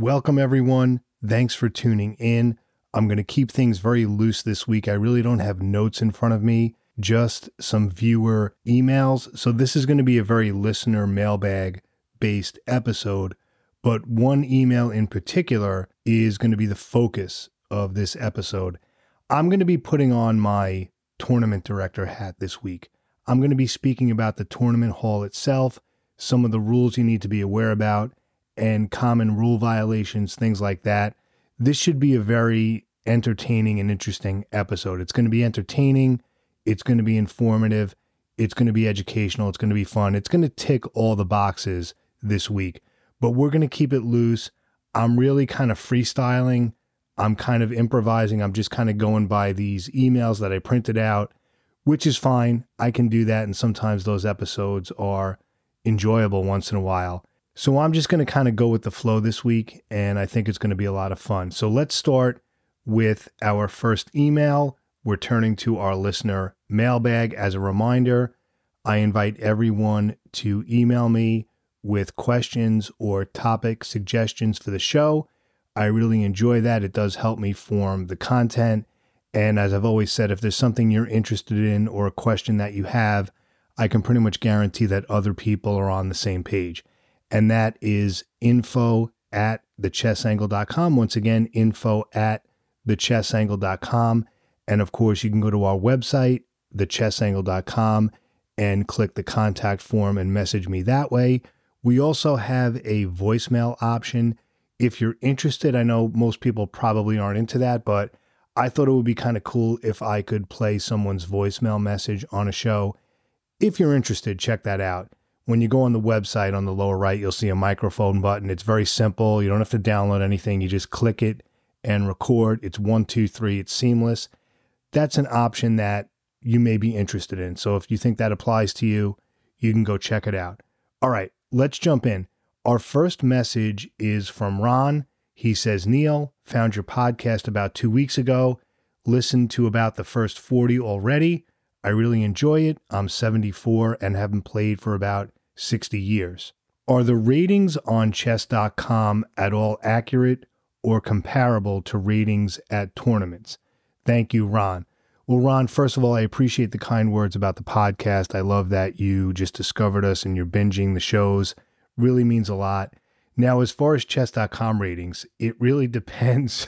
Welcome, everyone. Thanks for tuning in. I'm going to keep things very loose this week. I really don't have notes in front of me, just some viewer emails. So this is going to be a very listener mailbag-based episode, but one email in particular is going to be the focus of this episode. I'm going to be putting on my tournament director hat this week. I'm going to be speaking about the tournament hall itself, some of the rules you need to be aware about, and common rule violations, things like that. This should be a very entertaining and interesting episode. It's going to be entertaining. It's going to be informative. It's going to be educational. It's going to be fun. It's going to tick all the boxes this week, but we're going to keep it loose. I'm really kind of freestyling. I'm kind of improvising. I'm just kind of going by these emails that I printed out, which is fine. I can do that. And sometimes those episodes are enjoyable once in a while. So I'm just going to kind of go with the flow this week, and I think it's going to be a lot of fun. So let's start with our first email. We're turning to our listener mailbag. As a reminder, I invite everyone to email me with questions or topic suggestions for the show. I really enjoy that. It does help me form the content. And as I've always said, if there's something you're interested in or a question that you have, I can pretty much guarantee that other people are on the same page. And that is info@thechessangle.com. Once again, info@thechessangle.com. And of course, you can go to our website, thechessangle.com, and click the contact form and message me that way. We also have a voicemail option. If you're interested, I know most people probably aren't into that, but I thought it would be kind of cool if I could play someone's voicemail message on a show. If you're interested, check that out. When you go on the website on the lower right, you'll see a microphone button. It's very simple. You don't have to download anything. You just click it and record. It's 1, 2, 3. It's seamless. That's an option that you may be interested in. So if you think that applies to you, you can go check it out. All right, let's jump in. Our first message is from Ron. He says, Neal, found your podcast about 2 weeks ago. Listened to about the first 40 already. I really enjoy it. I'm 74 and haven't played for about 60 years. Are the ratings on chess.com at all accurate or comparable to ratings at tournaments? Thank you, Ron. Well, Ron, first of all, I appreciate the kind words about the podcast. I love that you just discovered us and you're binging the shows. Really means a lot. Now, as far as chess.com ratings, it really depends.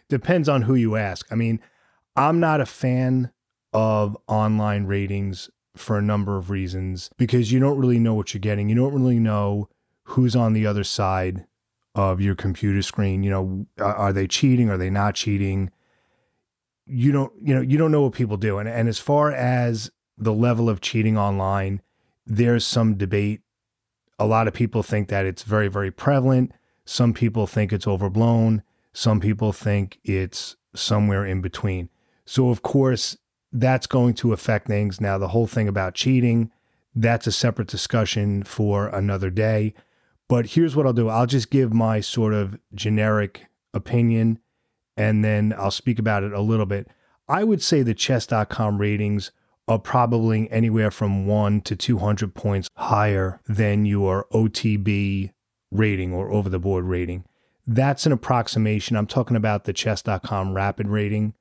Depends on who you ask. I mean, I'm not a fan of online ratings for a number of reasons, because you don't really know what you're getting. You don't really know who's on the other side of your computer screen. You know, are they cheating? Are they not cheating? You don't know what people do. And as far as the level of cheating online, there's some debate. A lot of people think that it's very, very prevalent. Some people think it's overblown. Some people think it's somewhere in between. So of course, that's going to affect things. Now, the whole thing about cheating, that's a separate discussion for another day. But here's what I'll do. I'll just give my sort of generic opinion, and then I'll speak about it a little bit. I would say the chess.com ratings are probably anywhere from 1 to 200 points higher than your OTB rating or over the board rating. That's an approximation. I'm talking about the chess.com rapid rating.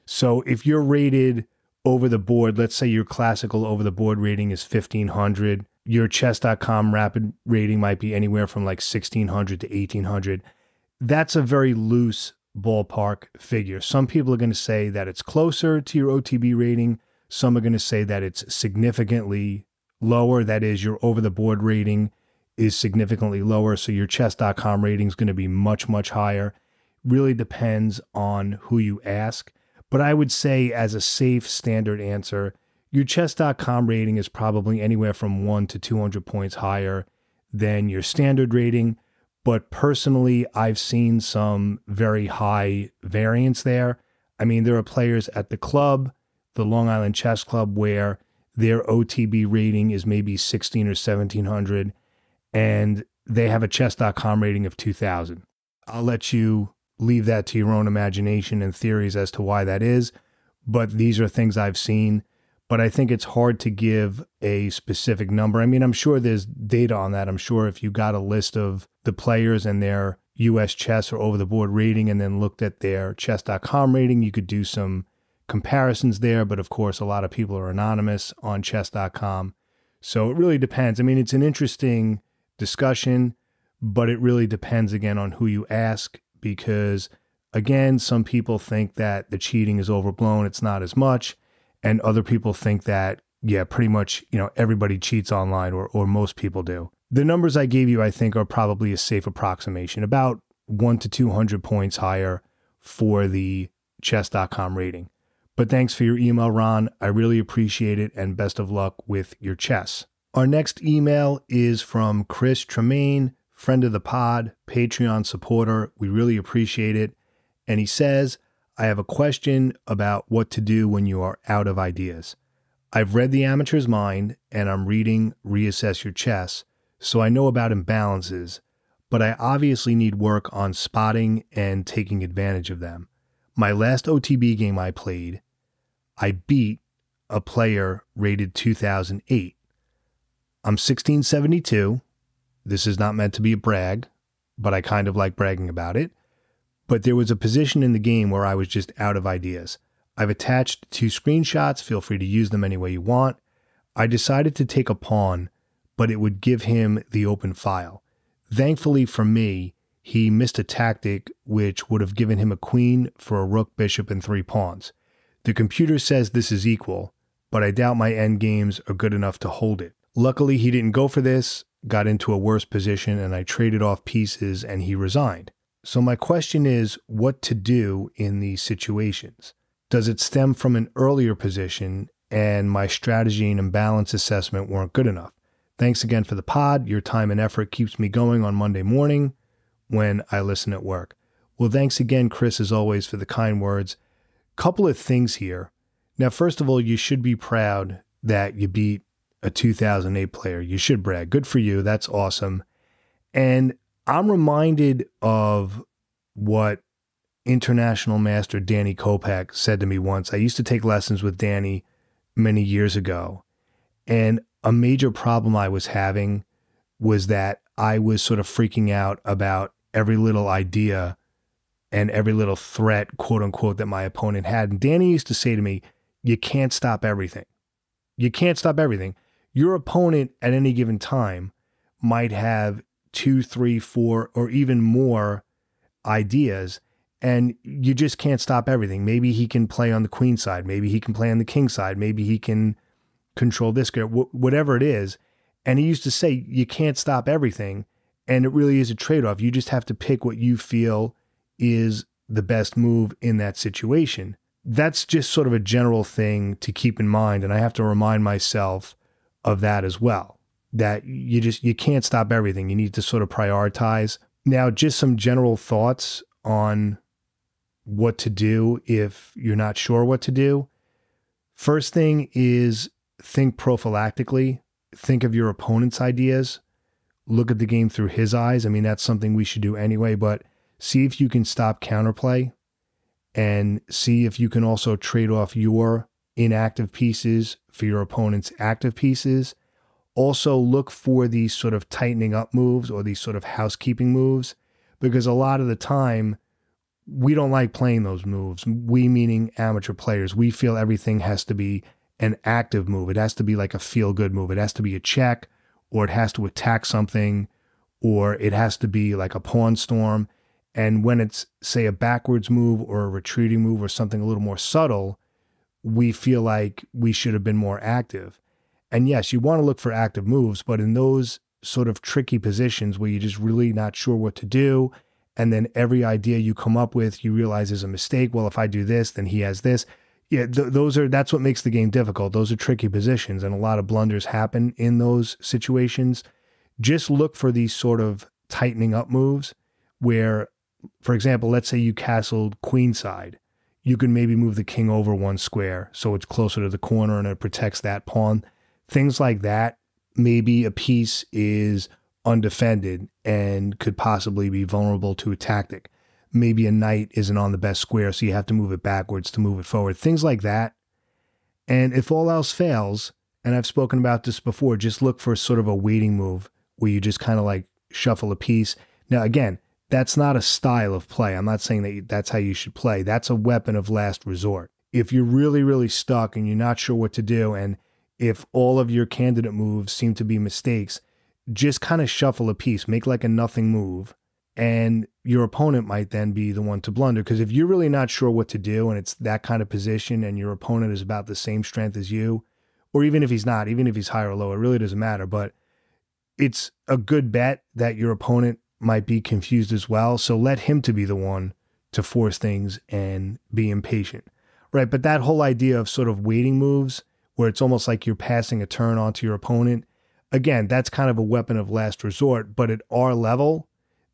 So if you're rated over the board, let's say your classical over the board rating is 1500, your chess.com rapid rating might be anywhere from like 1600 to 1800. That's a very loose ballpark figure. Some people are going to say that it's closer to your OTB rating. Some are going to say that it's significantly lower. That is, your over the board rating is significantly lower. So your chess.com rating is going to be much, much higher. Really depends on who you ask. But I would say, as a safe standard answer, your chess.com rating is probably anywhere from 1 to 200 points higher than your standard rating. But personally, I've seen some very high variance there. I mean, there are players at the club, the Long Island Chess Club, where their OTB rating is maybe 16 or 1700, and they have a chess.com rating of 2000. I'll let you leave that to your own imagination and theories as to why that is, but these are things I've seen. But I think it's hard to give a specific number. I mean, I'm sure there's data on that. I'm sure if you got a list of the players and their, US chess or over the board rating and then looked at their chess.com rating, you could do some comparisons there. But of course, a lot of people are anonymous on chess.com. So it really depends. I mean, it's an interesting discussion, but it really depends again on who you ask, because again, some people think that the cheating is overblown. It's not as much. And other people think that, yeah, pretty much, everybody cheats online, or most people do. The numbers I gave you, I think, are probably a safe approximation, about 100 to 200 points higher for the chess.com rating. But thanks for your email, Ron. I really appreciate it, and best of luck with your chess. Our next email is from Chris Tremaine, friend of the pod, Patreon supporter. We really appreciate it. And he says, I have a question about what to do when you are out of ideas. I've read The Amateur's Mind, and I'm reading Reassess Your Chess, so I know about imbalances, but I obviously need work on spotting and taking advantage of them. My last OTB game I played, I beat a player rated 2008. I'm 1672. This is not meant to be a brag, but I kind of like bragging about it. But there was a position in the game where I was just out of ideas. I've attached 2 screenshots. Feel free to use them any way you want. I decided to take a pawn, but it would give him the open file. Thankfully for me, he missed a tactic which would have given him a queen for a rook, bishop, and 3 pawns. The computer says this is equal, but I doubt my endgames are good enough to hold it. Luckily, he didn't go for this, got into a worse position, and I traded off pieces and he resigned. So my question is, what to do in these situations? Does it stem from an earlier position and my strategy and imbalance assessment weren't good enough? Thanks again for the pod. Your time and effort keeps me going on Monday morning when I listen at work. Well, thanks again, Chris, as always, for the kind words. Couple of things here. Now, first of all, you should be proud that you beat a 2008 player. You should brag. Good for you. That's awesome. And I'm reminded of what international master Danny Kopak said to me once. I used to take lessons with Danny many years ago, and a major problem I was having was that I was sort of freaking out about every little idea and every little threat, quote unquote, that my opponent had. And Danny used to say to me, you can't stop everything. You can't stop everything. Your opponent at any given time might have 2, 3, 4, or even more ideas, and you just can't stop everything. Maybe he can play on the queen side. Maybe he can play on the king side. Maybe he can control this guy, whatever it is. And he used to say, you can't stop everything. And it really is a trade-off. You just have to pick what you feel is the best move in that situation. That's just sort of a general thing to keep in mind. And I have to remind myself of that as well, that you can't stop everything. You need to sort of prioritize. Now, just some general thoughts on what to do if you're not sure what to do. First thing is think prophylactically. Think of your opponent's ideas. Look at the game through his eyes. I mean, that's something we should do anyway, but see if you can stop counterplay and see if you can also trade off your inactive pieces for your opponent's active pieces. Also look for these sort of tightening up moves or these sort of housekeeping moves, because a lot of the time we don't like playing those moves. We, meaning amateur players, we feel everything has to be an active move. It has to be like a feel-good move. It has to be a check, or it has to attack something, or it has to be like a pawn storm. And when it's, say, a backwards move or a retreating move or something a little more subtle, we feel like we should have been more active. And yes, you want to look for active moves, but in those sort of tricky positions where you're just really not sure what to do, and then every idea you come up with, you realize is a mistake. Well, if I do this, then he has this. Yeah, that's what makes the game difficult. Those are tricky positions, and a lot of blunders happen in those situations. Just look for these sort of tightening up moves where, for example, let's say you castled queenside. You can maybe move the king over 1 square so it's closer to the corner and it protects that pawn. Things like that. Maybe a piece is undefended and could possibly be vulnerable to a tactic. Maybe a knight isn't on the best square, so you have to move it backwards to move it forward. Things like that. And if all else fails, and I've spoken about this before, just look for sort of a waiting move where you just kind of like shuffle a piece. Now, again, That's not a style of play. I'm not saying that that's how you should play. That's a weapon of last resort. If you're really, really stuck and you're not sure what to do, and if all of your candidate moves seem to be mistakes, just kind of shuffle a piece, make like a nothing move, and your opponent might then be the one to blunder. Because if you're really not sure what to do and it's that kind of position and your opponent is about the same strength as you, or even if he's not, even if he's higher or lower, it really doesn't matter. But it's a good bet that your opponent might be confused as well. So let him to be the one to force things and be impatient, right? But that whole idea of sort of waiting moves where it's almost like you're passing a turn onto your opponent, again, that's kind of a weapon of last resort. But at our level,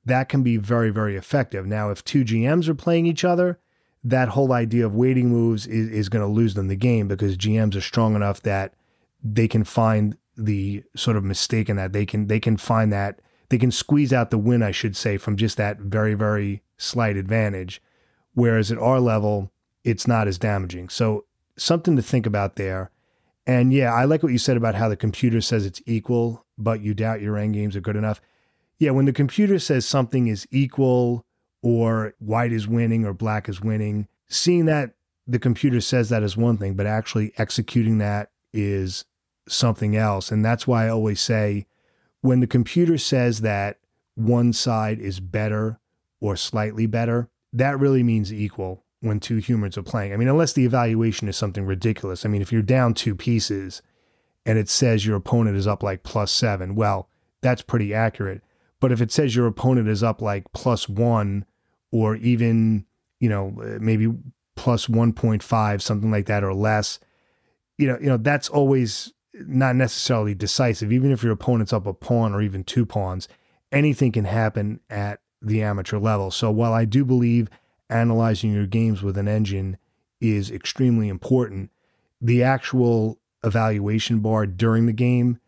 that can be very, very effective. Now, if two GMs are playing each other, that whole idea of waiting moves is going to lose them the game, because GMs are strong enough that they can find the sort of mistake in that. They can find that. They can squeeze out the win, I should say, from just that very, very slight advantage. Whereas at our level, it's not as damaging. So something to think about there. And yeah, I like what you said about how the computer says it's equal, but you doubt your end games are good enough. Yeah, when the computer says something is equal or white is winning or black is winning, seeing that the computer says that is one thing, but actually executing that is something else. And that's why I always say, when the computer says that one side is better or slightly better, that really means equal when two humans are playing. I mean, unless the evaluation is something ridiculous. I mean, if you're down two pieces and it says your opponent is up like +7, well, that's pretty accurate. But if it says your opponent is up like +1 or even, maybe +1.5, something like that or less, that's always not necessarily decisive. Even if your opponent's up a pawn or even 2 pawns, anything can happen at the amateur level. So while I do believe analyzing your games with an engine is extremely important, the actual evaluation bar during the game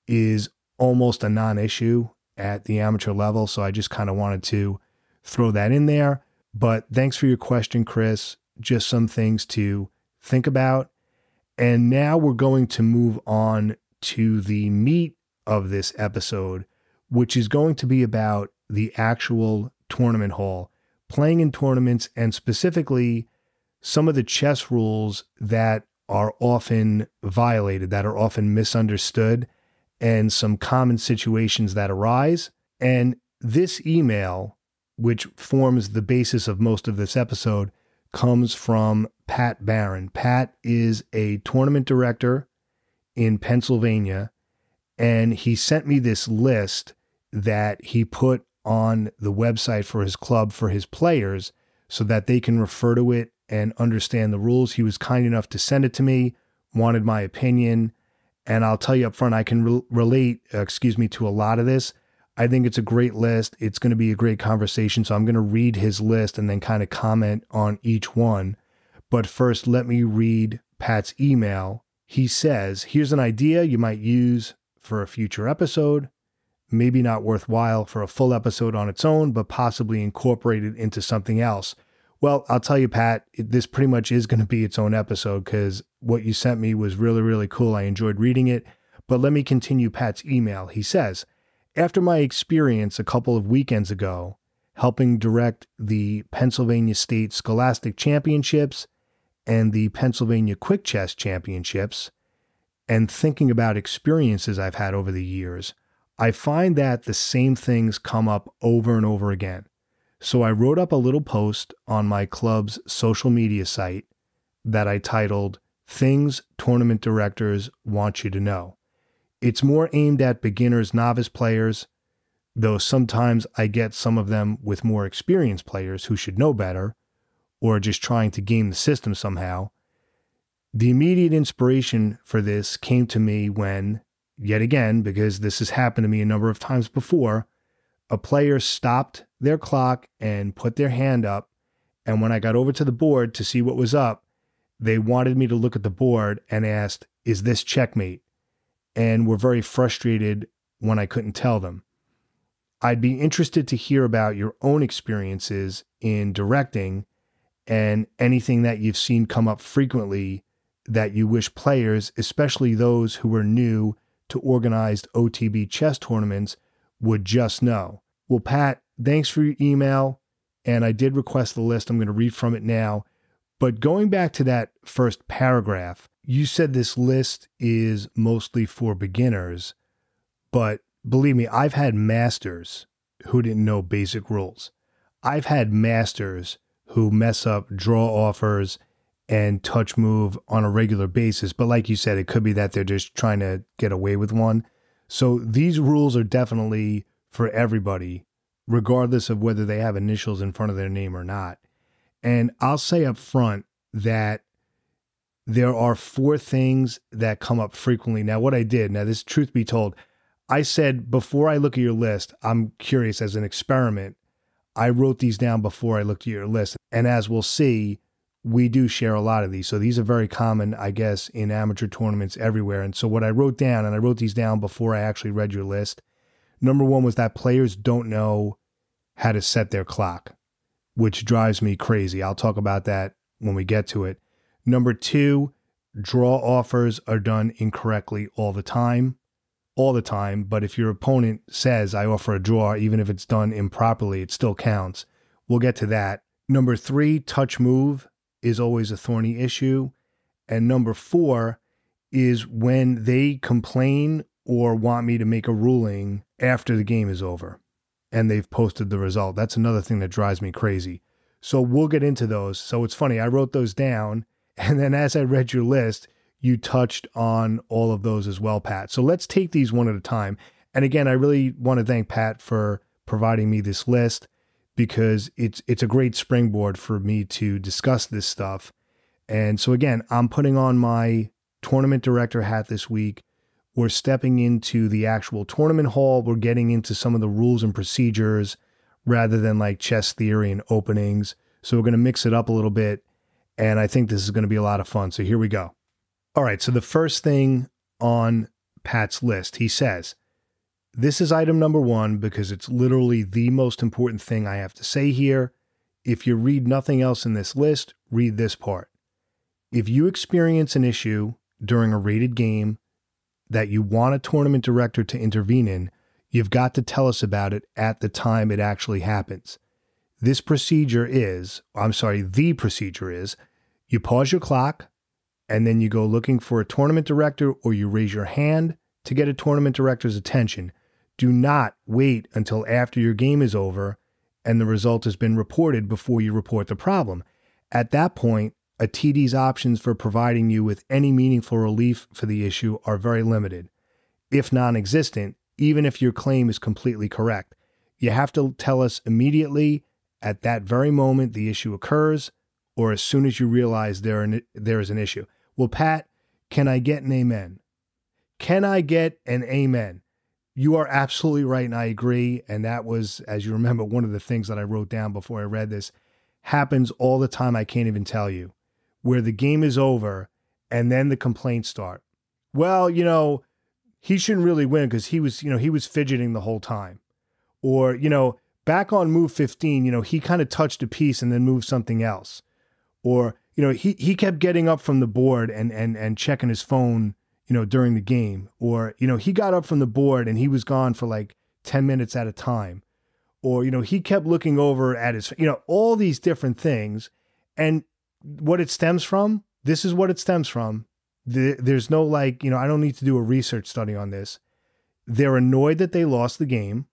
is almost a non-issue at the amateur level. So I just kind of wanted to throw that in there. But thanks for your question, Chris. Just some things to think about. And now we're going to move on to the meat of this episode, which is going to be about the actual tournament hall, playing in tournaments, and specifically some of the chess rules that are often violated, that are often misunderstood, and some common situations that arise. And this email, which forms the basis of most of this episode, comes from Pat Barron. Pat is a tournament director in Pennsylvania, and he sent me this list that he put on the website for his club for his players so that they can refer to it and understand the rules. He was kind enough to send it to me, wanted my opinion, and I'll tell you up front, I can relate to a lot of this. I think it's a great list. It's going to be a great conversation. So I'm going to read his list and then kind of comment on each one. But first, let me read Pat's email. He says, here's an idea you might use for a future episode. Maybe not worthwhile for a full episode on its own, but possibly incorporated into something else. Well, I'll tell you, Pat, this pretty much is going to be its own episode because what you sent me was really, really cool. I enjoyed reading it. But let me continue Pat's email. He says, after my experience a couple of weekends ago, helping direct the Pennsylvania State Scholastic Championships and the Pennsylvania Quick Chess Championships, and thinking about experiences I've had over the years, I find that the same things come up over and over again. So I wrote up a little post on my club's social media site that I titled, Things Tournament Directors Want You to Know. It's more aimed at beginners, novice players, though sometimes I get some of them with more experienced players who should know better, or just trying to game the system somehow. The immediate inspiration for this came to me when, yet again, because this has happened to me a number of times before, a player stopped their clock and put their hand up, and when I got over to the board to see what was up, they wanted me to look at the board and asked, "Is this checkmate?" and were very frustrated when I couldn't tell them. I'd be interested to hear about your own experiences in directing and anything that you've seen come up frequently that you wish players, especially those who are new to organized OTB chess tournaments, would just know. Well, Pat, thanks for your email. And I did request the list. I'm going to read from it now. But going back to that first paragraph, you said this list is mostly for beginners. But believe me, I've had masters who didn't know basic rules. I've had masters who mess up draw offers and touch move on a regular basis. But like you said, it could be that they're just trying to get away with one. So these rules are definitely for everybody, regardless of whether they have initials in front of their name or not. And I'll say up front that there are 4 things that come up frequently. Now, what I did, now this truth be told, I said, before I look at your list, I'm curious as an experiment. I wrote these down before I looked at your list. And as we'll see, we do share a lot of these. So these are very common, I guess, in amateur tournaments everywhere. And so what I wrote down, and I wrote these down before I actually read your list. Number 1 was that players don't know how to set their clock, which drives me crazy. I'll talk about that when we get to it. Number 2, draw offers are done incorrectly all the time. But if your opponent says, I offer a draw, even if it's done improperly, it still counts. We'll get to that. Number 3, touch move is always a thorny issue. And number 4 is when they complain or want me to make a ruling after the game is over and they've posted the result. That's another thing that drives me crazy. So we'll get into those. So it's funny, I wrote those down, and then as I read your list, you touched on all of those as well, Pat. So let's take these one at a time. And again, I really want to thank Pat for providing me this list, because it's a great springboard for me to discuss this stuff. And so again, I'm putting on my tournament director hat this week. We're stepping into the actual tournament hall. We're getting into some of the rules and procedures rather than like chess theory and openings. So we're going to mix it up a little bit. And I think this is going to be a lot of fun. So here we go. All right. So the first thing on Pat's list, he says, this is item number 1 because it's literally the most important thing I have to say here. If you read nothing else in this list, read this part. If you experience an issue during a rated game that you want a tournament director to intervene in, you've got to tell us about it at the time it actually happens. The procedure is, you pause your clock and then you go looking for a tournament director, or you raise your hand to get a tournament director's attention. Do not wait until after your game is over and the result has been reported before you report the problem. At that point, a TD's options for providing you with any meaningful relief for the issue are very limited, if non-existent, even if your claim is completely correct. You have to tell us immediately at that very moment the issue occurs, or as soon as you realize there is an issue. Well, Pat, can I get an amen? Can I get an amen? You are absolutely right, and I agree. And that was, as you remember, one of the things that I wrote down before I read this. Happens all the time, I can't even tell you, where the game is over and then the complaints start. Well, he shouldn't really win because he was fidgeting the whole time. Or, back on move 15, he kind of touched a piece and then moved something else. Or, he kept getting up from the board and checking his phone, during the game. Or, he got up from the board and he was gone for like 10 minutes at a time. Or, he kept looking over at his, all these different things. And what it stems from, this is what it stems from. There's no I don't need to do a research study on this. They're annoyed that they lost the game,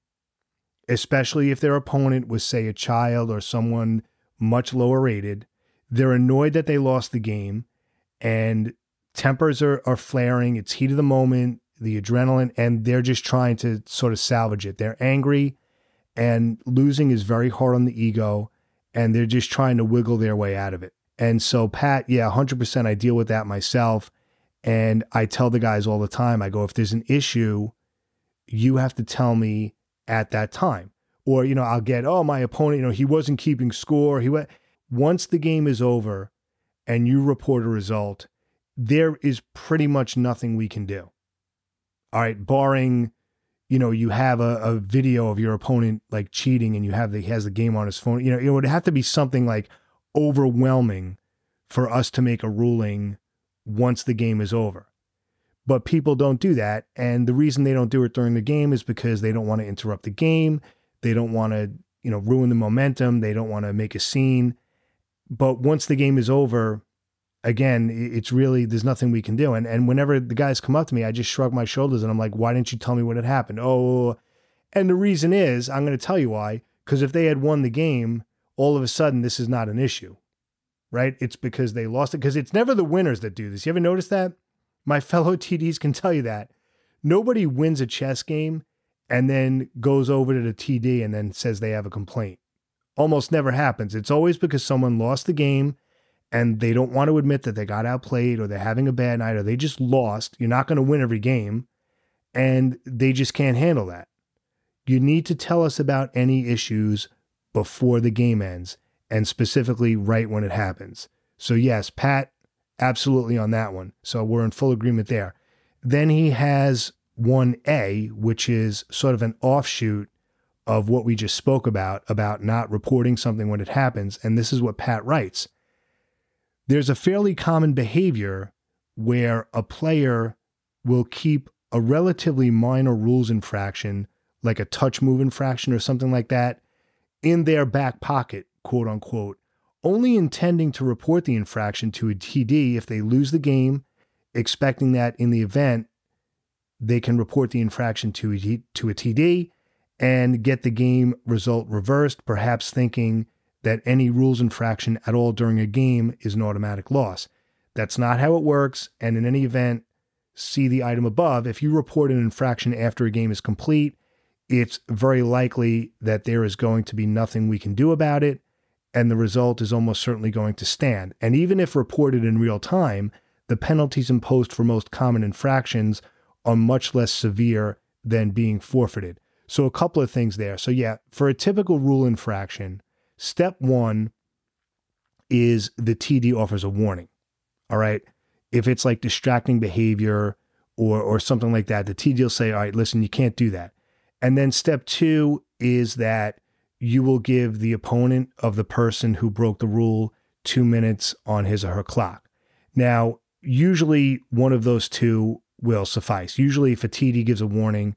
especially if their opponent was, say, a child or someone much lower rated. They're annoyed that they lost the game, and tempers are flaring. It's heat of the moment, the adrenaline, and they're just trying to sort of salvage it. They're angry, and losing is very hard on the ego, and they're just trying to wiggle their way out of it. And so, Pat, 100%, I deal with that myself. And I tell the guys all the time, I go, if there's an issue, you have to tell me at that time. Or, I'll get, my opponent, he wasn't keeping score. Once the game is over and you report a result, there is pretty much nothing we can do. All right, barring, you have a video of your opponent like cheating and he has the game on his phone. It would have to be something like overwhelming for us to make a ruling once the game is over. But people don't do that. And the reason they don't do it during the game is because they don't want to interrupt the game. They don't want to ruin the momentum. They don't want to make a scene. But once the game is over, again, it's really, there's nothing we can do. And whenever the guys come up to me, I just shrug my shoulders and I'm like, why didn't you tell me what had happened? Oh, and the reason is, I'm going to tell you why, because if they had won the game, all of a sudden, this is not an issue, right? It's because they lost it, because it's never the winners that do this. You ever notice that? My fellow TDs can tell you that. Nobody wins a chess game and then goes over to the TD and then says they have a complaint. Almost never happens. It's always because someone lost the game and they don't want to admit that they got outplayed or they're having a bad night or they just lost. You're not going to win every game and they just can't handle that. You need to tell us about any issues before the game ends and specifically right when it happens. So yes, Pat, absolutely on that one. So we're in full agreement there. Then he has 1A, which is sort of an offshoot of what we just spoke about not reporting something when it happens. And this is what Pat writes. There's a fairly common behavior where a player will keep a relatively minor rules infraction, like a touch move infraction or something like that, in their back pocket, quote unquote, only intending to report the infraction to a TD if they lose the game, expecting that in the event they can report the infraction to a TD and get the game result reversed, perhaps thinking that any rules infraction at all during a game is an automatic loss. That's not how it works, and in any event, see the item above. If you report an infraction after a game is complete, it's very likely that there is going to be nothing we can do about it, and the result is almost certainly going to stand. And even if reported in real time, the penalties imposed for most common infractions are much less severe than being forfeited. So a couple of things there. So yeah, for a typical rule infraction, step one is the TD offers a warning. All right. If it's like distracting behavior or something like that, the TD will say, all right, listen, you can't do that. And then step two is that you will give the opponent of the person who broke the rule 2 minutes on his or her clock. Now, usually one of those two will suffice. Usually if a TD gives a warning,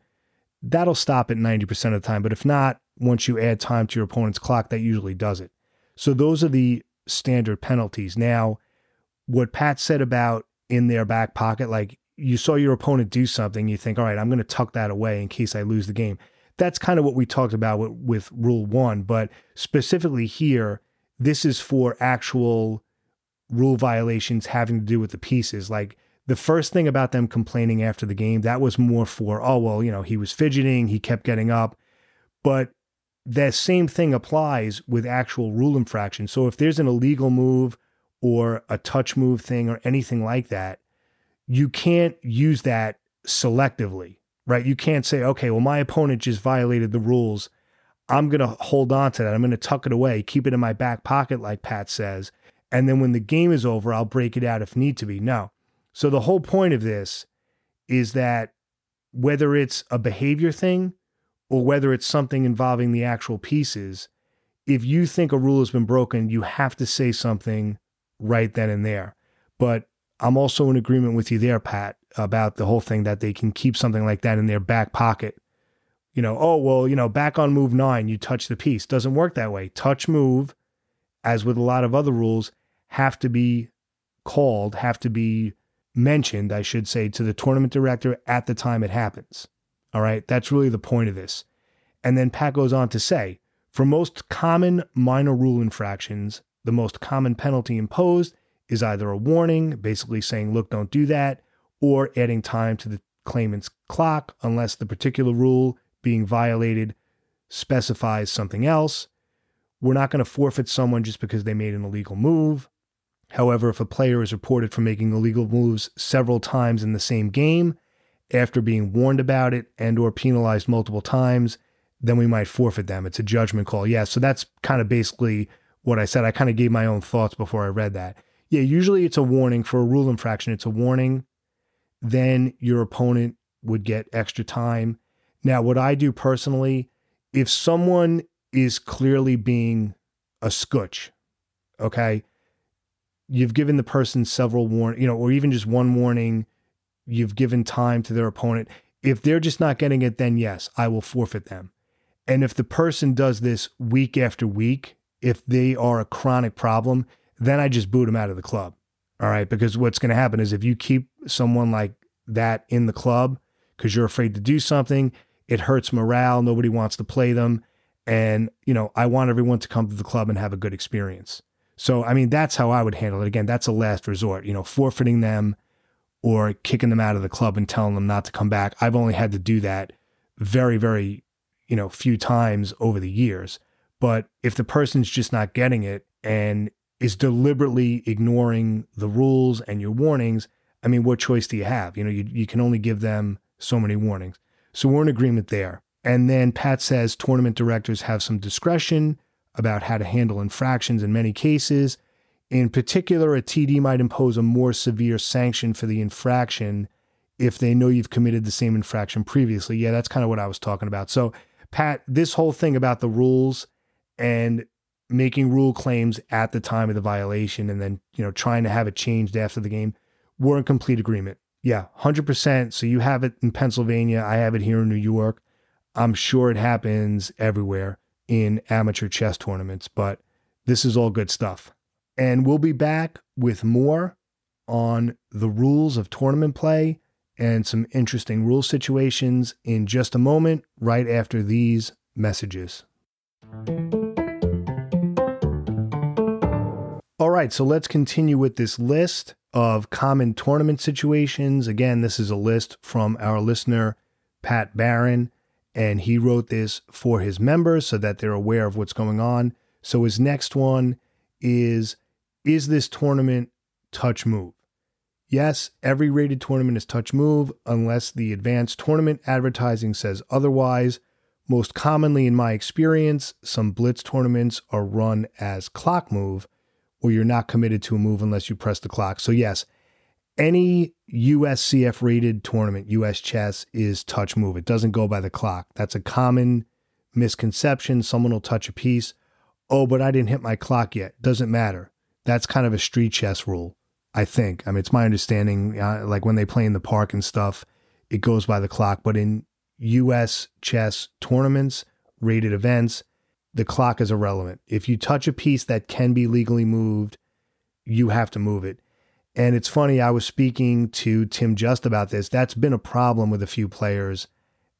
that'll stop it 90% of the time. But if not, once you add time to your opponent's clock, that usually does it. So those are the standard penalties. Now, what Pat said about in their back pocket, like you saw your opponent do something, you think, all right, I'm going to tuck that away in case I lose the game. That's kind of what we talked about with Rule 1. But specifically here, this is for actual rule violations having to do with the pieces. Like the first thing about them complaining after the game, that was more for, oh, well, he was fidgeting, he kept getting up. But that same thing applies with actual rule infraction. So if there's an illegal move or a touch move thing or anything like that, you can't use that selectively, right? You can't say, okay, well, my opponent just violated the rules. I'm going to hold on to that. I'm going to tuck it away, keep it in my back pocket, like Pat says. And then when the game is over, I'll break it out if need to be. No. So the whole point of this is that whether it's a behavior thing or whether it's something involving the actual pieces, if you think a rule has been broken, you have to say something right then and there. But I'm also in agreement with you there, Pat, about the whole thing that they can keep something like that in their back pocket. Back on move 9, you touch the piece. Doesn't work that way. Touch move, as with a lot of other rules, have to be called, have to be mentioned, I should say, to the tournament director at the time it happens. All right, that's really the point of this. And then Pat goes on to say, for most common minor rule infractions, the most common penalty imposed is either a warning, basically saying, look, don't do that, or adding time to the claimant's clock unless the particular rule being violated specifies something else. We're not going to forfeit someone just because they made an illegal move. However, if a player is reported for making illegal moves several times in the same game, after being warned about it and or penalized multiple times, then we might forfeit them. It's a judgment call. Yeah, so that's kind of basically what I said. I kind of gave my own thoughts before I read that. Yeah, usually it's a warning. For a rule infraction, it's a warning. Then your opponent would get extra time. Now, what I do personally, if someone is clearly being a scooch, okay, you've given the person several warnings, or even just one warning, you've given time to their opponent. If they're just not getting it, then yes, I will forfeit them. And if the person does this week after week, if they are a chronic problem, then I just boot them out of the club. All right. Because what's going to happen is if you keep someone like that in the club because you're afraid to do something, it hurts morale. Nobody wants to play them. And, I want everyone to come to the club and have a good experience. So, I mean, that's how I would handle it. Again, that's a last resort, forfeiting them or kicking them out of the club and telling them not to come back. I've only had to do that very, very, few times over the years. But if the person's just not getting it and is deliberately ignoring the rules and your warnings, I mean, what choice do you have? You can only give them so many warnings. So we're in agreement there. And then Pat says tournament directors have some discretion about how to handle infractions in many cases. In particular, a TD might impose a more severe sanction for the infraction if they know you've committed the same infraction previously. Yeah, that's kind of what I was talking about. So, Pat, this whole thing about the rules and making rule claims at the time of the violation and then, trying to have it changed after the game, we're in complete agreement. Yeah, 100%. So you have it in Pennsylvania. I have it here in New York. I'm sure it happens everywhere in amateur chess tournaments, but this is all good stuff. And we'll be back with more on the rules of tournament play and some interesting rule situations in just a moment, right after these messages. All right, so let's continue with this list of common tournament situations. Again, this is a list from our listener, Pat Barron, and he wrote this for his members so that they're aware of what's going on. So his next one is this tournament touch move? Yes, every rated tournament is touch move unless the advanced tournament advertising says otherwise. Most commonly in my experience, some blitz tournaments are run as clock move, or you're not committed to a move unless you press the clock. So yes, any USCF rated tournament, US chess, is touch move. It doesn't go by the clock. That's a common misconception. Someone will touch a piece. Oh, but I didn't hit my clock yet. Doesn't matter. That's kind of a street chess rule, I think. I mean, it's my understanding, like when they play in the park and stuff, it goes by the clock. But in US chess tournaments, rated events, the clock is irrelevant. If you touch a piece that can be legally moved, you have to move it. And it's funny, I was speaking to Tim Just about this. That's been a problem with a few players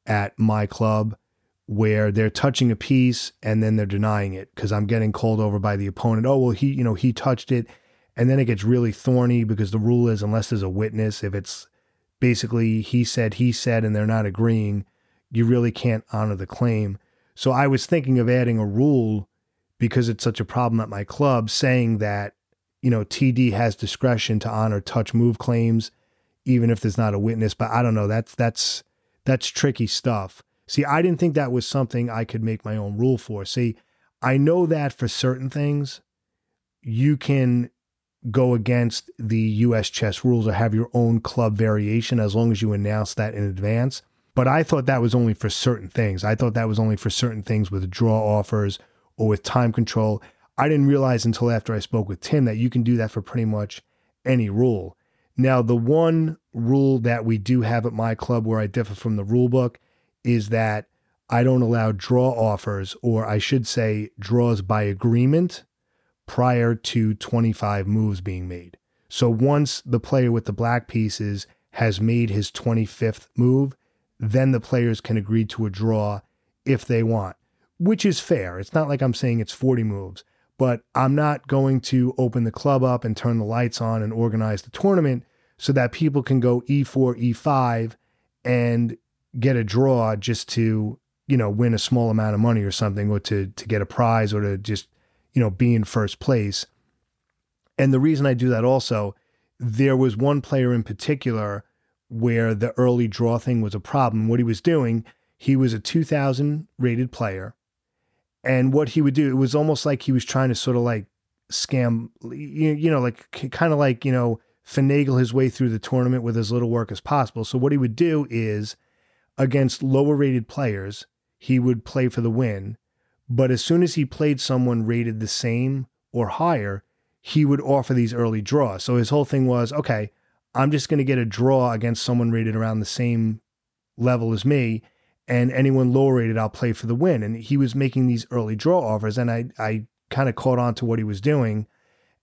at my club where they're touching a piece and then they're denying it because I'm getting called over by the opponent. Oh, well, he touched it. And then it gets really thorny because the rule is unless there's a witness, if it's basically he said, and they're not agreeing, you really can't honor the claim. So I was thinking of adding a rule because it's such a problem at my club saying that, TD has discretion to honor touch move claims, even if there's not a witness. But I don't know. That's tricky stuff. See, I didn't think that was something I could make my own rule for. See, I know that for certain things, you can go against the US chess rules or have your own club variation as long as you announce that in advance. But I thought that was only for certain things. I thought that was only for certain things with draw offers or with time control. I didn't realize until after I spoke with Tim that you can do that for pretty much any rule. Now, the one rule that we do have at my club where I differ from the rule book is that I don't allow draw offers, or I should say draws by agreement, prior to 25 moves being made. So once the player with the black pieces has made his 25th move, then the players can agree to a draw if they want, which is fair. It's not like I'm saying it's 40 moves, but I'm not going to open the club up and turn the lights on and organize the tournament so that people can go E4, E5 and get a draw just to, win a small amount of money or something, or to get a prize, or to just, be in first place. And the reason I do that also, there was one player in particular where the early draw thing was a problem. What he was doing, he was a 2000 rated player. And what he would do, it was almost like he was trying to sort of like scam, finagle his way through the tournament with as little work as possible. So what he would do is, against lower rated players, he would play for the win. But as soon as he played someone rated the same or higher, he would offer these early draws. So his whole thing was, okay, I'm just going to get a draw against someone rated around the same level as me. and anyone lower rated, I'll play for the win. And he was making these early draw offers, and I kind of caught on to what he was doing.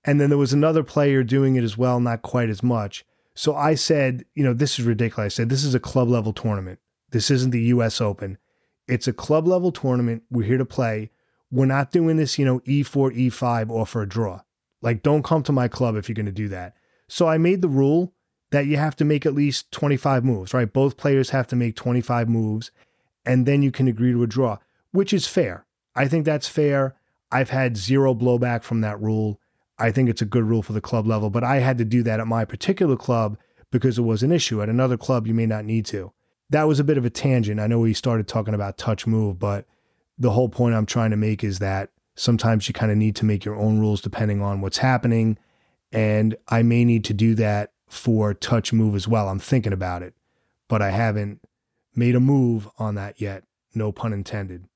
And then there was another player doing it as well, not quite as much. So I said, this is ridiculous. I said, this is a club level tournament. This isn't the US Open. It's a club level tournament. We're here to play. We're not doing this, E4, E5 or for a draw. Like, don't come to my club if you're going to do that. So I made the rule that you have to make at least 25 moves, right? Both players have to make 25 moves, and then you can agree to a draw, which is fair. I think that's fair. I've had zero blowback from that rule. I think it's a good rule for the club level, but I had to do that at my particular club because it was an issue. At another club, you may not need to. That was a bit of a tangent. I know we started talking about touch move, but the whole point I'm trying to make is that sometimes you kind of need to make your own rules depending on what's happening. And I may need to do that for touch move as well. I'm thinking about it, but I haven't made a move on that yet. No pun intended.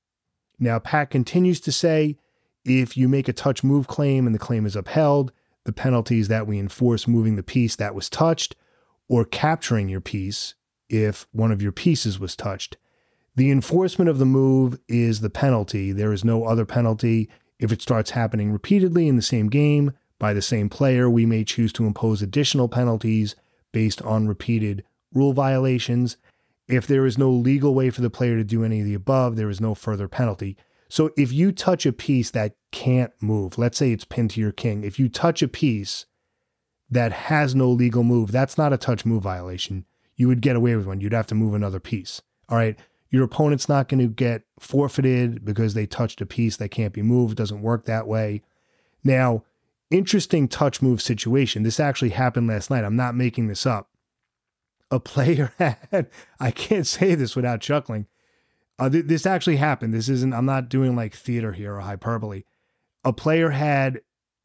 Now, Pat continues to say, if you make a touch move claim and the claim is upheld, the penalty is that we enforce moving the piece that was touched or capturing your piece if one of your pieces was touched. The enforcement of the move is the penalty. There is no other penalty. If it starts happening repeatedly in the same game by the same player, we may choose to impose additional penalties based on repeated rule violations. If there is no legal way for the player to do any of the above, there is no further penalty. So if you touch a piece that can't move, let's say it's pinned to your king, if you touch a piece that has no legal move, that's not a touch move violation. You would get away with one. You'd have to move another piece. All right. Your opponent's not going to get forfeited because they touched a piece that can't be moved. It doesn't work that way. Now, interesting touch move situation. This actually happened last night. I'm not making this up. A player had, I can't say this without chuckling. This actually happened. This isn't, I'm not doing like theater here or hyperbole. A player had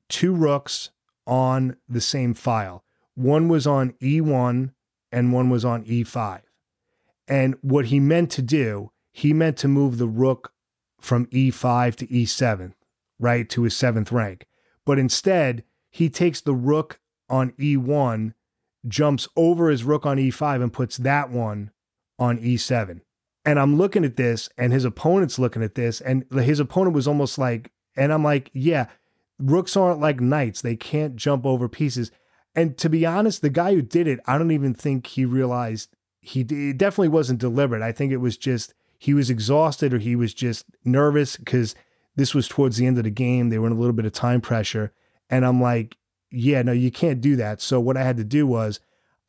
two rooks on the same file. One was on E1 and one was on E5. And what he meant to do, he meant to move the rook from E5 to E7, right, to his 7th rank. But instead, he takes the rook on E1, jumps over his rook on E5 and puts that one on E7. And I'm looking at this, and his opponent's looking at this, and his opponent was almost like, and I'm like, yeah, rooks aren't like knights. They can't jump over pieces. And to be honest, the guy who did it, I don't even think he realized it definitely wasn't deliberate. I think it was just, he was exhausted or he was just nervous because this was towards the end of the game. They were in a little bit of time pressure. And I'm like, yeah, no, you can't do that. So what I had to do was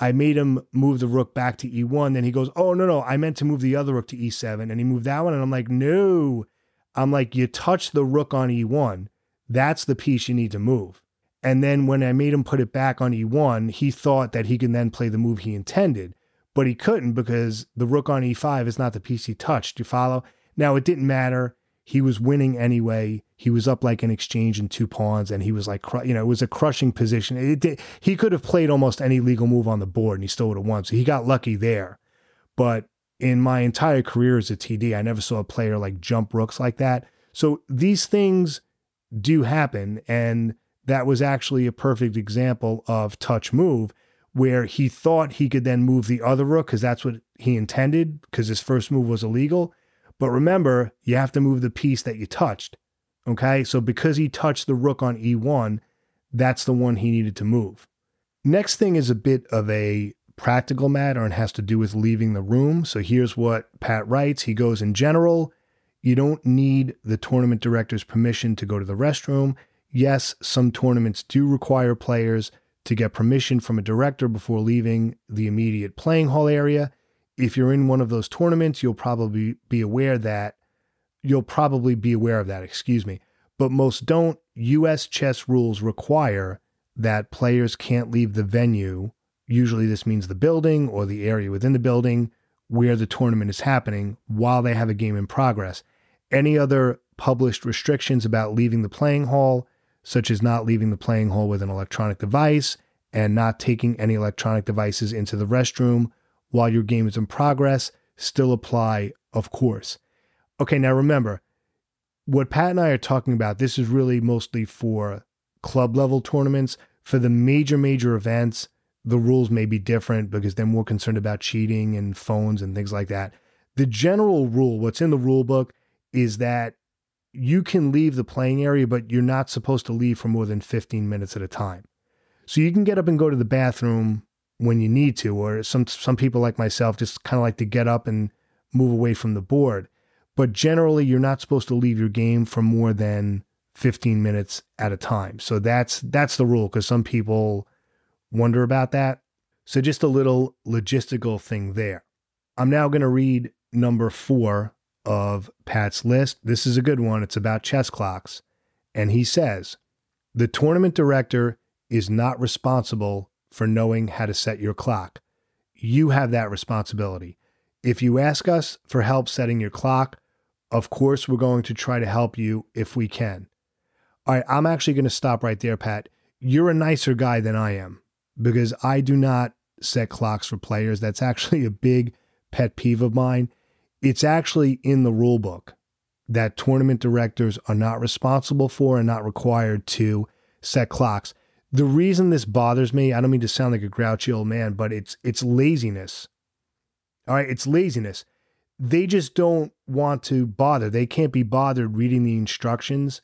I made him move the rook back to E1. Then he goes, oh, no, I meant to move the other rook to E7. And he moved that one. And I'm like, no. I'm like, you touched the rook on E1. That's the piece you need to move. And then when I made him put it back on E1, he thought that he could then play the move he intended. But he couldn't because the rook on E5 is not the piece he touched. You follow? Now, it didn't matter. He was winning anyway. He was up like an exchange in 2 pawns, and he was like, it was a crushing position. He could have played almost any legal move on the board, and he still would have won. So he got lucky there. But in my entire career as a TD, I never saw a player like jump rooks like that. So these things do happen, and that was actually a perfect example of touch move, where he thought he could then move the other rook because that's what he intended because his first move was illegal. But remember, you have to move the piece that you touched. Okay, so because he touched the rook on E1, that's the one he needed to move. Next thing is a bit of a practical matter and has to do with leaving the room. So here's what Pat writes. He goes, in general, you don't need the tournament director's permission to go to the restroom. Yes, some tournaments do require players to get permission from a director before leaving the immediate playing hall area. If you're in one of those tournaments, you'll probably be aware of that, but most don't. US chess rules require that players can't leave the venue. Usually this means the building or the area within the building where the tournament is happening while they have a game in progress. Any other published restrictions about leaving the playing hall, such as not leaving the playing hall with an electronic device and not taking any electronic devices into the restroom while your game is in progress, still apply, of course. Okay, now remember, what Pat and I are talking about, this is really mostly for club level tournaments. For the major events, the rules may be different because they're more concerned about cheating and phones and things like that. The general rule, what's in the rule book, is that you can leave the playing area, but you're not supposed to leave for more than 15 minutes at a time. So you can get up and go to the bathroom when you need to, or some people like myself just kind of like to get up and move away from the board. But generally, you're not supposed to leave your game for more than 15 minutes at a time. So that's the rule, because some people wonder about that. So just a little logistical thing there. I'm now going to read number 4 of Pat's list. This is a good one. It's about chess clocks. And he says, the tournament director is not responsible for knowing how to set your clock. You have that responsibility. If you ask us for help setting your clock, of course, we're going to try to help you if we can. All right, I'm actually going to stop right there, Pat. You're a nicer guy than I am, because I do not set clocks for players. That's actually a big pet peeve of mine. It's actually in the rule book that tournament directors are not responsible for and not required to set clocks. The reason this bothers me, I don't mean to sound like a grouchy old man, but it's laziness. All right, it's laziness. They just don't want to bother. They can't be bothered reading the instructions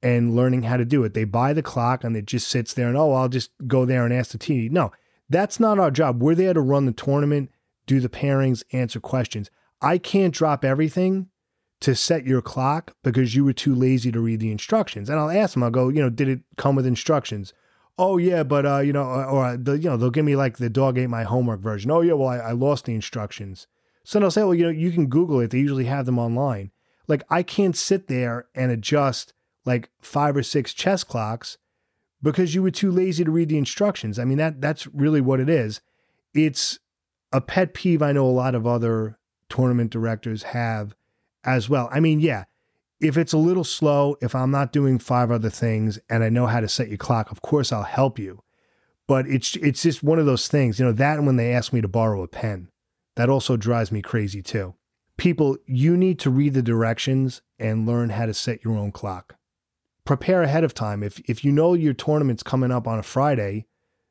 and learning how to do it. They buy the clock and it just sits there and, oh, I'll just go there and ask the TD. No, that's not our job. We're there to run the tournament, do the pairings, answer questions. I can't drop everything to set your clock because you were too lazy to read the instructions. And I'll ask them, I'll go, did it come with instructions? Oh yeah, but they'll give me like the dog ate my homework version. Oh yeah, well I lost the instructions. So they'll say, well, you can Google it. They usually have them online. Like, I can't sit there and adjust like 5 or 6 chess clocks because you were too lazy to read the instructions. I mean, that's really what it is. It's a pet peeve I know a lot of other tournament directors have as well. I mean, yeah, if it's a little slow, if I'm not doing 5 other things and I know how to set your clock, of course I'll help you. But it's just one of those things, that and when they ask me to borrow a pen, that also drives me crazy too. People, you need to read the directions and learn how to set your own clock. Prepare ahead of time. If you know your tournament's coming up on a Friday,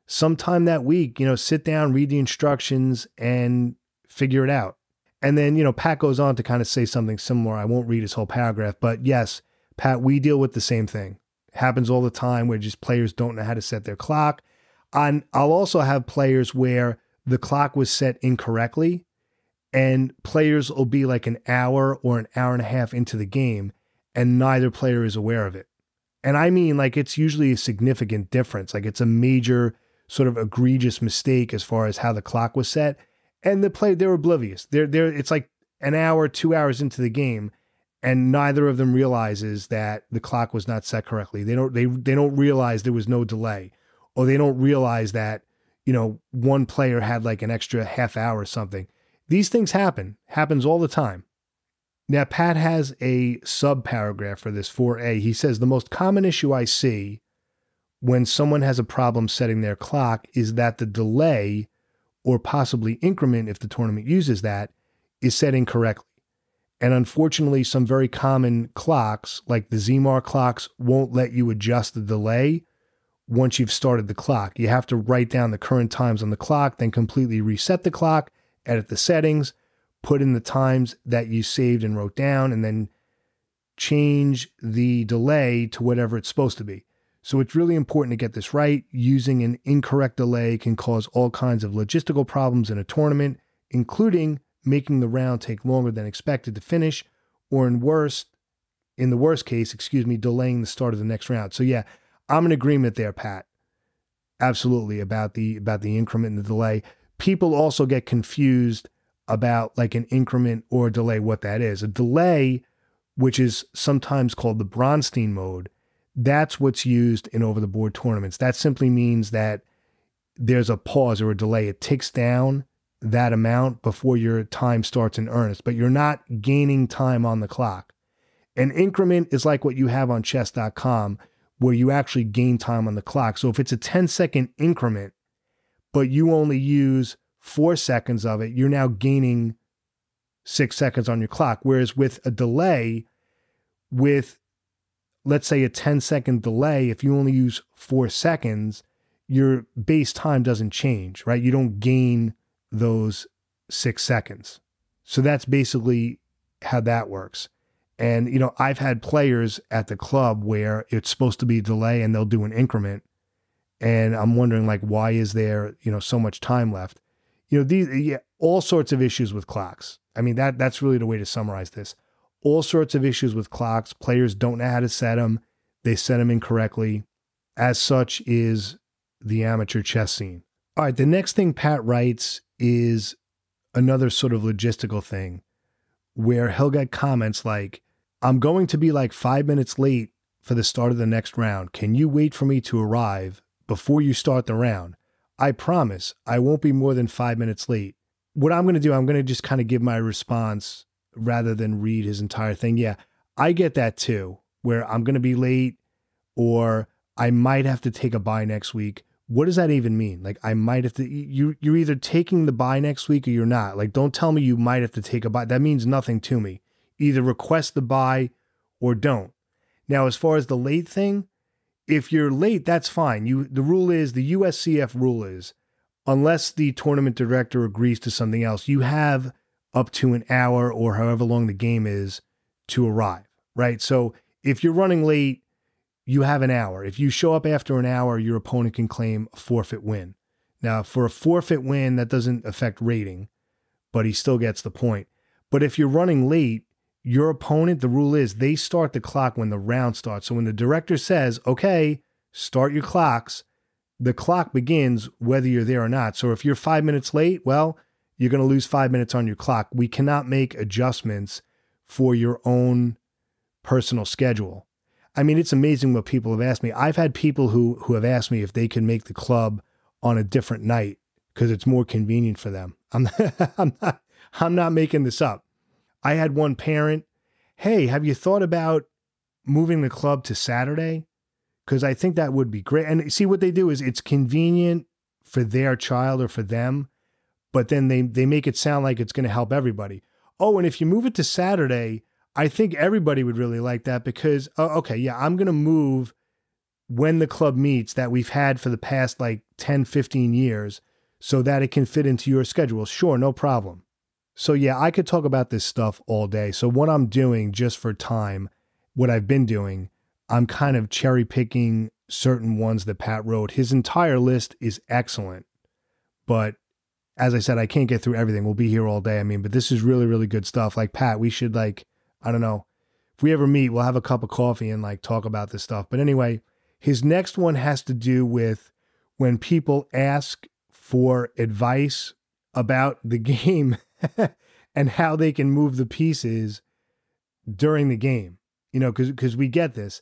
sometime that week, sit down, read the instructions and figure it out. And then, Pat goes on to kind of say something similar. I won't read his whole paragraph, but yes, Pat, we deal with the same thing. Happens all the time where just players don't know how to set their clock. I'll also have players where the clock was set incorrectly and players will be like an hour or an hour and a half into the game and neither player is aware of it. And I mean, like, it's usually a significant difference. Like, it's a major sort of egregious mistake as far as how the clock was set. And they're oblivious. It's like an hour, 2 hours into the game, and neither of them realizes that the clock was not set correctly. They don't realize there was no delay, or they don't realize that, one player had like an extra half hour or something. These things happens all the time. Now, Pat has a sub paragraph for this 4A. He says the most common issue I see when someone has a problem setting their clock is that the delay, or possibly increment if the tournament uses that, is set incorrectly. And unfortunately, some very common clocks, like the ZMAR clocks, won't let you adjust the delay once you've started the clock. You have to write down the current times on the clock, then completely reset the clock, edit the settings, put in the times that you saved and wrote down, and then change the delay to whatever it's supposed to be. So it's really important to get this right. Using an incorrect delay can cause all kinds of logistical problems in a tournament, including making the round take longer than expected to finish, or in the worst case, delaying the start of the next round. So yeah, I'm in agreement there, Pat. Absolutely, about the increment and the delay. People also get confused about like an increment or a delay, what that is. A delay, which is sometimes called the Bronstein mode, that's what's used in over-the-board tournaments. That simply means that there's a pause or a delay. It ticks down that amount before your time starts in earnest, but you're not gaining time on the clock. An increment is like what you have on chess.com, where you actually gain time on the clock. So if it's a 10-second increment, but you only use 4 seconds of it, you're now gaining 6 seconds on your clock. Whereas with a delay, with, let's say, a 10-second delay, if you only use 4 seconds, your base time doesn't change, right? You don't gain those 6 seconds. So that's basically how that works. And, I've had players at the club where it's supposed to be a delay and they'll do an increment. And I'm wondering, like, why is there, so much time left? All sorts of issues with clocks. I mean, that's really the way to summarize this. All sorts of issues with clocks. Players don't know how to set them. They set them incorrectly. As such is the amateur chess scene. All right, the next thing Pat writes is another sort of logistical thing where he'll get comments like, I'm going to be like 5 minutes late for the start of the next round. Can you wait for me to arrive before you start the round? I promise I won't be more than 5 minutes late. What I'm going to do, I'm going to just kind of give my response rather than read his entire thing. Yeah, I get that too, where I'm going to be late or I might have to take a bye next week. What does that even mean? Like, I might have to, you're either taking the bye next week or you're not. Like, don't tell me you might have to take a bye. That means nothing to me. Either request the bye or don't. Now, as far as the late thing, if you're late, that's fine. The rule is, the USCF rule is, unless the tournament director agrees to something else, you have up to an hour or however long the game is to arrive, right? So if you're running late, you have an hour. If you show up after an hour, your opponent can claim a forfeit win. Now, for a forfeit win, that doesn't affect rating, but he still gets the point. But if you're running late, your opponent, the rule is they start the clock when the round starts. So when the director says, okay, start your clocks, the clock begins whether you're there or not. So if you're 5 minutes late, well, you're going to lose 5 minutes on your clock. We cannot make adjustments for your own personal schedule. I mean, it's amazing what people have asked me. I've had people who have asked me if they can make the club on a different night because it's more convenient for them. I'm not making this up. I had one parent, hey, have you thought about moving the club to Saturday? Because I think that would be great. And see, what they do is it's convenient for their child or for them, but then they make it sound like it's going to help everybody. Oh, and if you move it to Saturday, I think everybody would really like that because, okay, yeah, I'm going to move when the club meets that we've had for the past like 10, 15 years so that it can fit into your schedule. Sure, no problem. So yeah, I could talk about this stuff all day. So what I'm doing just for time, what I've been doing, I'm kind of cherry picking certain ones that Pat wrote. His entire list is excellent, but as I said, I can't get through everything. We'll be here all day. I mean, but this is really, really good stuff. Like, Pat, we should, like, I don't know, if we ever meet, we'll have a cup of coffee and like talk about this stuff. But anyway, his next one has to do with when people ask for advice about the game and how they can move the pieces during the game, because we get this.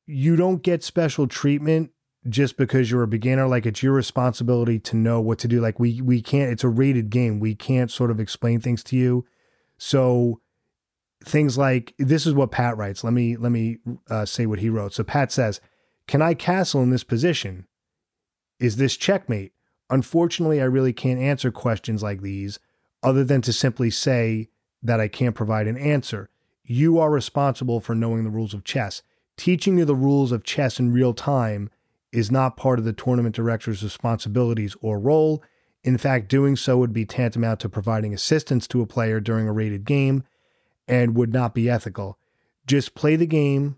You don't get special treatment just because you're a beginner. Like, it's your responsibility to know what to do. Like, we can't, it's a rated game. We can't sort of explain things to you. So things like, this is what Pat writes. Let me say what he wrote. So Pat says, can I castle in this position? Is this checkmate? Unfortunately, I really can't answer questions like these other than to simply say that I can't provide an answer. You are responsible for knowing the rules of chess. Teaching you the rules of chess in real time is not part of the tournament director's responsibilities or role. In fact, doing so would be tantamount to providing assistance to a player during a rated game and would not be ethical. Just play the game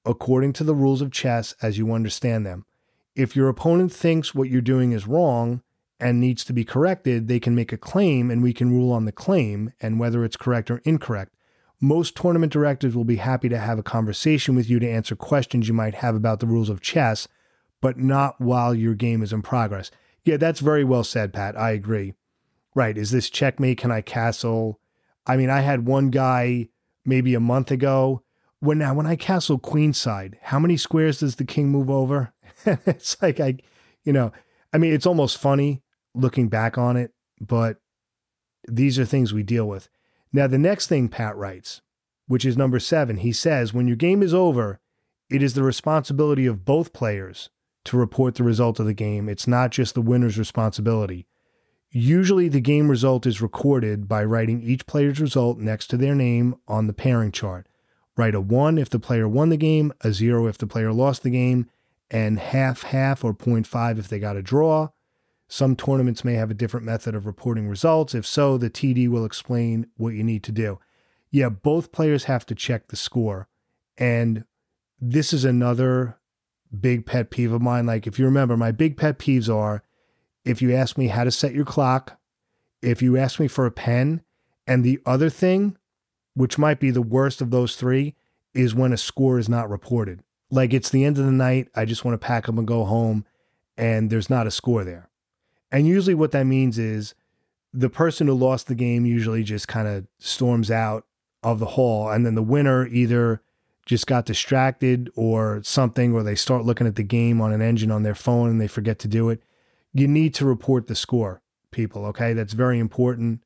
according to the rules of chess as you understand them. If your opponent thinks what you're doing is wrong and needs to be corrected, they can make a claim and we can rule on the claim and whether it's correct or incorrect. Most tournament directors will be happy to have a conversation with you to answer questions you might have about the rules of chess, but not while your game is in progress. Yeah, that's very well said, Pat. I agree. Right. Is this checkmate? Can I castle? I mean, I had one guy maybe a month ago. When I castle queenside, how many squares does the king move over? It's like, it's almost funny looking back on it, but these are things we deal with. Now, the next thing Pat writes, which is number 7, he says, when your game is over, it is the responsibility of both players to report the result of the game. It's not just the winner's responsibility. Usually the game result is recorded by writing each player's result next to their name on the pairing chart. Write a 1 if the player won the game, a 0 if the player lost the game, and half or 0.5 if they got a draw. Some tournaments may have a different method of reporting results. If so, the TD will explain what you need to do. Yeah, both players have to check the score. And this is another big pet peeve of mine. Like, if you remember, my big pet peeves are if you ask me how to set your clock, if you ask me for a pen, and the other thing, which might be the worst of those three, is when a score is not reported. Like, it's the end of the night, I just want to pack up and go home, and there's not a score there. And usually what that means is the person who lost the game usually just kind of storms out of the hall, and then the winner either just got distracted or something, or they start looking at the game on an engine on their phone and they forget to do it. You need to report the score, people, okay? That's very important.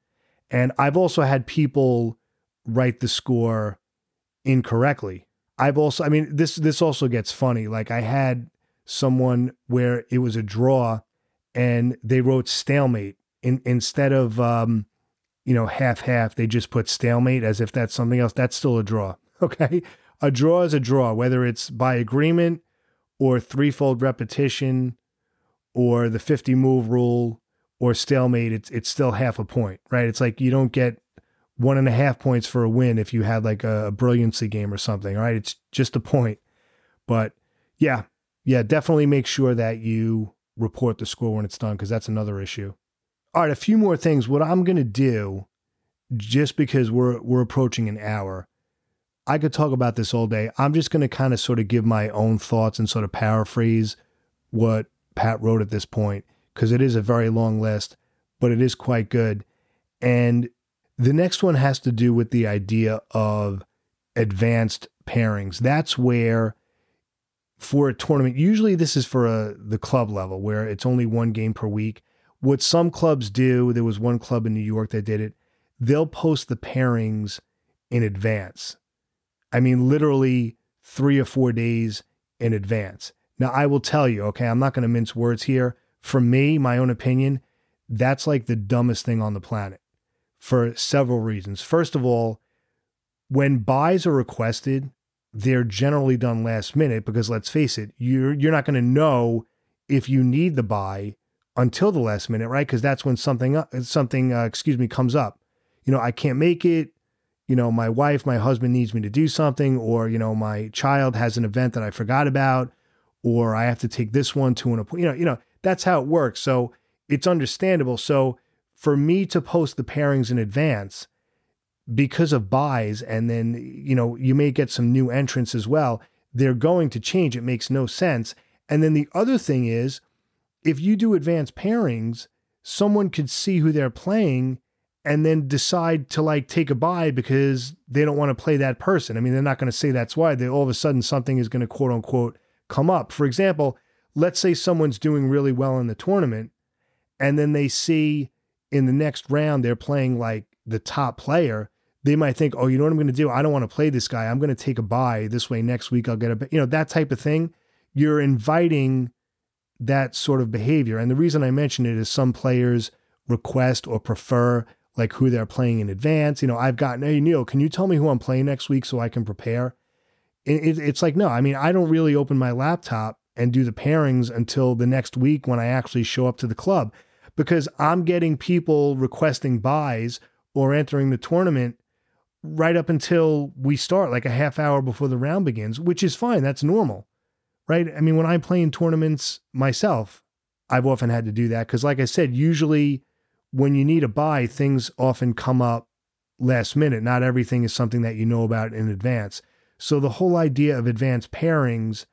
And I've also had people write the score incorrectly. This also gets funny. Like, I had someone where it was a draw and they wrote stalemate instead of, half, they just put stalemate as if that's something else. That's still a draw. Okay. A draw is a draw, whether it's by agreement or threefold repetition or the 50 move rule or stalemate. It's still half a point, right? It's like you don't get 1.5 points for a win if you had like a brilliancy game or something, all right? It's just a point. But yeah, definitely make sure that you report the score when it's done, because that's another issue. All right, a few more things. What I'm going to do, just because we're approaching an hour, I could talk about this all day. I'm just going to kind of sort of give my own thoughts and sort of paraphrase what Pat wrote at this point, because it is a very long list, but it is quite good. And the next one has to do with the idea of advanced pairings. That's where, for a tournament, usually this is for the club level where it's only one game per week. What some clubs do, there was one club in New York that did it, they'll post the pairings in advance. I mean, literally 3 or 4 days in advance. Now, I will tell you, okay, I'm not going to mince words here. For me, my own opinion, that's like the dumbest thing on the planet for several reasons. First of all, when buys are requested, they're generally done last minute because, let's face it, you're not going to know if you need the buy until the last minute, right? Because that's when something comes up. I can't make it. My wife, my husband needs me to do something, or, my child has an event that I forgot about, or I have to take this one to an appointment. That's how it works. So it's understandable. So for me to post the pairings in advance because of buys, and then, you may get some new entrants as well, they're going to change. It makes no sense. And then the other thing is, if you do advanced pairings, someone could see who they're playing and then decide to take a buy because they don't want to play that person. I mean, they're not going to say that's why. All of a sudden something is going to quote unquote come up. For example, let's say someone's doing really well in the tournament, and then they see in the next round they're playing like the top player. They might think, oh, you know what I'm going to do? I don't want to play this guy. I'm going to take a buy. This way next week I'll get that type of thing. You're inviting that sort of behavior. And the reason I mention it is some players request or prefer like who they're playing in advance. I've gotten, hey, Neal, can you tell me who I'm playing next week so I can prepare? It's like, no, I mean, I don't really open my laptop and do the pairings until the next week when I actually show up to the club, because I'm getting people requesting buys or entering the tournament right up until we start, like a half hour before the round begins, which is fine. That's normal, right? I mean, when I'm playing tournaments myself, I've often had to do that because, like I said, usually when you need a buy, things often come up last minute. Not everything is something that you know about in advance. So the whole idea of advanced pairings,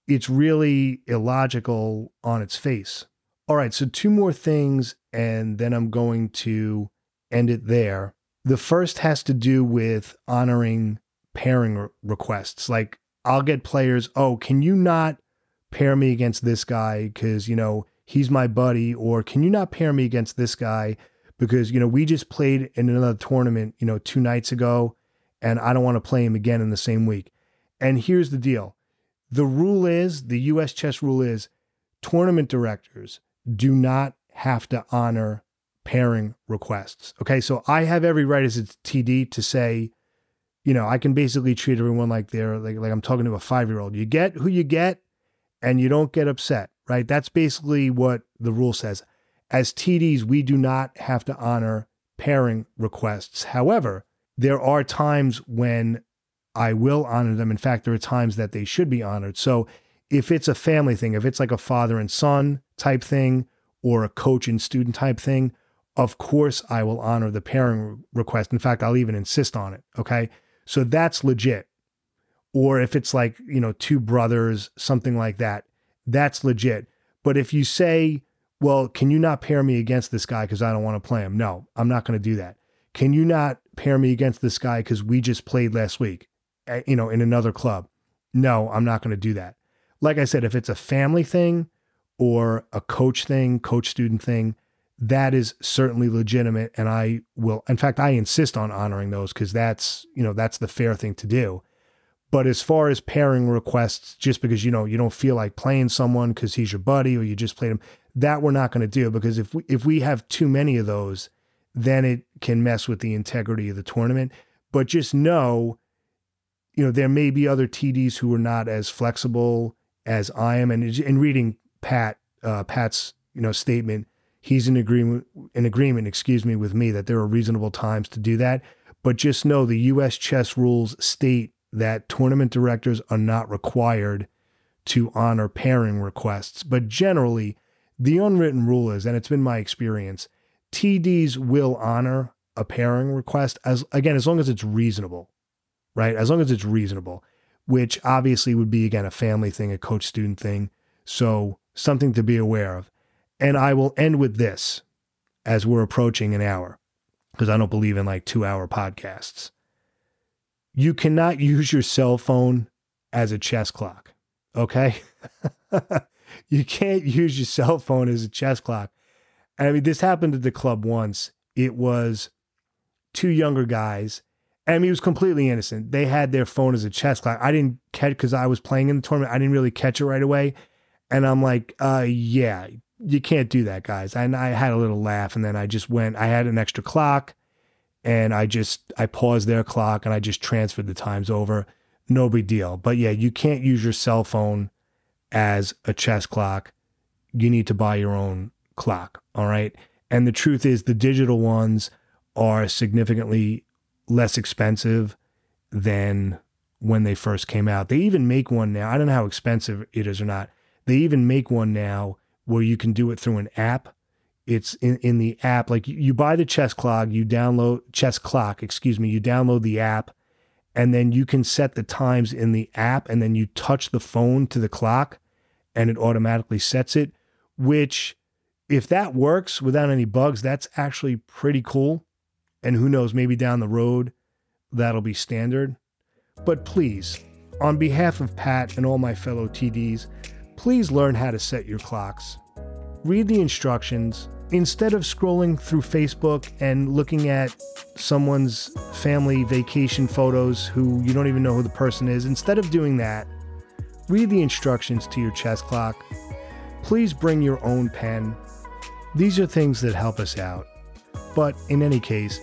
it's really illogical on its face. All right, so 2 more things, and then I'm going to end it there. The first has to do with honoring pairing requests. Like, I'll get players, oh, can you not pair me against this guy because, he's my buddy, or can you not pair me against this guy because, we just played in another tournament, 2 nights ago, and I don't want to play him again in the same week. And here's the deal. The rule is, the US chess rule is, tournament directors do not have to honor pairing requests. Okay, so I have every right as a TD to say, I can basically treat everyone like they're like I'm talking to a 5-year-old. You get who you get, and you don't get upset, right? That's basically what the rule says. As TDs, we do not have to honor pairing requests. However, there are times when I will honor them. In fact, there are times that they should be honored. So if it's a family thing, if it's like a father and son type thing or a coach and student type thing, of course I will honor the pairing request. In fact, I'll even insist on it. Okay. So that's legit. Or if it's like, two brothers, something like that, that's legit. But if you say, well, can you not pair me against this guy because I don't want to play him? No, I'm not going to do that. Can you not pair me against this guy because we just played last week, in another club? No, I'm not going to do that. Like I said, if it's a family thing or a coach thing, coach-student thing, that is certainly legitimate. And I will, in fact, I insist on honoring those because that's the fair thing to do. But as far as pairing requests, just because, you don't feel like playing someone because he's your buddy or you just played him, that we're not going to do, because if we have too many of those, then it can mess with the integrity of the tournament. But just know, there may be other TDs who are not as flexible as I am. And in reading Pat's, statement, he's in agreement, with me that there are reasonable times to do that. But just know the U.S. chess rules state that tournament directors are not required to honor pairing requests. But generally, the unwritten rule is, and it's been my experience, TDs will honor a pairing request as long as it's reasonable, right? As long as it's reasonable, which obviously would be, again, a family thing, a coach-student thing. So something to be aware of. And I will end with this as we're approaching an hour, because I don't believe in 2-hour podcasts. You cannot use your cell phone as a chess clock, okay? You can't use your cell phone as a chess clock. I mean, this happened at the club once. It was two younger guys. I mean, it was completely innocent. They had their phone as a chess clock. I didn't catch, because I was playing in the tournament. I didn't really catch it right away. And I'm like, yeah, you can't do that, guys. And I had a little laugh, and then I just went, I had an extra clock, and I paused their clock, and I just transferred the times over. No big deal. But yeah, you can't use your cell phone as a chess clock. You need to buy your own clock. All right. And the truth is, the digital ones are significantly less expensive than when they first came out. They even make one now. I don't know how expensive it is or not. They even make one now where you can do it through an app. It's in the app. Like you buy the chess clock, you download the app, and then you can set the times in the app, and then you touch the phone to the clock and it automatically sets it, which, if that works without any bugs, that's actually pretty cool. And who knows, maybe down the road, that'll be standard. But please, on behalf of Pat and all my fellow TDs, please learn how to set your clocks. Read the instructions. Instead of scrolling through Facebook and looking at someone's family vacation photos who you don't even know who the person is, instead of doing that, read the instructions to your chess clock. Please bring your own pen. These are things that help us out. But in any case,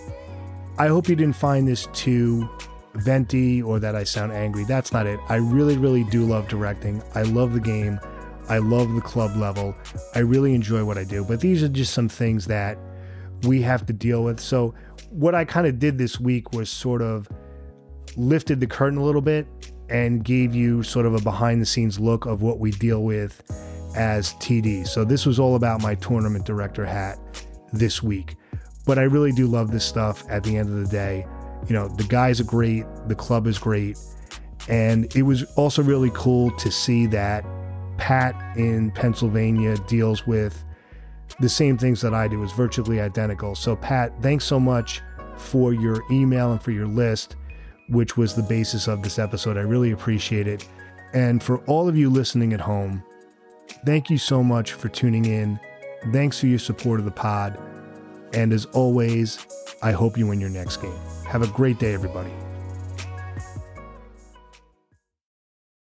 I hope you didn't find this too venti or that I sound angry. That's not it. I really, really do love directing. I love the game. I love the club level. I really enjoy what I do. But these are just some things that we have to deal with. So what I kind of did this week was sort of lifted the curtain a little bit and gave you sort of a behind the scenes look of what we deal with as TD. So this was all about my tournament director hat this week. But I really do love this stuff at the end of the day. The guys are great. The club is great. And it was also really cool to see that Pat in Pennsylvania deals with the same things that I do. It's virtually identical. So Pat, thanks so much for your email and for your list, which was the basis of this episode. I really appreciate it. And for all of you listening at home, thank you so much for tuning in. Thanks for your support of the pod. And as always, I hope you win your next game. Have a great day, everybody.